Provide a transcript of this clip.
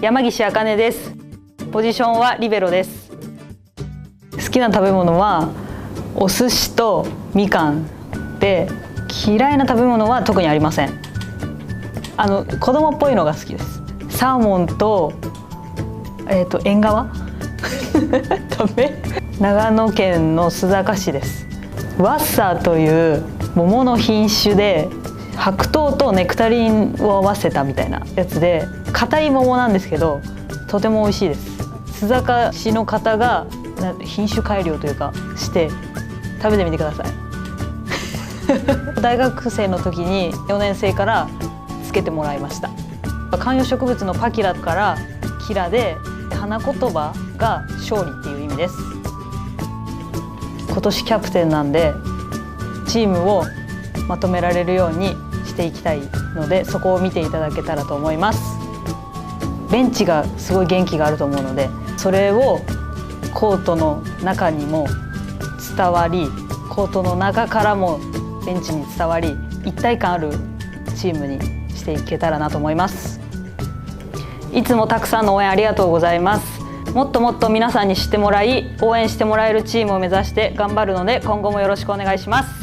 山岸茜です。ポジションはリベロです。好きな食べ物はお寿司とみかんで、嫌いな食べ物は特にありません。子供っぽいのが好きです。サーモンと縁側ダメ。長野県の須坂市です。ワッサーという桃の品種で、白桃とネクタリンを合わせたみたいなやつで、硬い桃なんですけどとても美味しいです。須坂市の方が品種改良というかして食べてみてください大学生の時に4年生からつけてもらいました。観葉植物のパキラからキラで、花言葉が勝利っていう意味です。今年キャプテンなんでチームをまとめられるようにしていきたいので、そこを見ていただけたらと思います。ベンチがすごい元気があると思うので、それをコートの中にも伝わり、コートの中からもベンチに伝わり、一体感あるチームにしていけたらなと思います。いつもたくさんの応援ありがとうございます。もっともっと皆さんに知ってもらい、応援してもらえるチームを目指して頑張るので、今後もよろしくお願いします。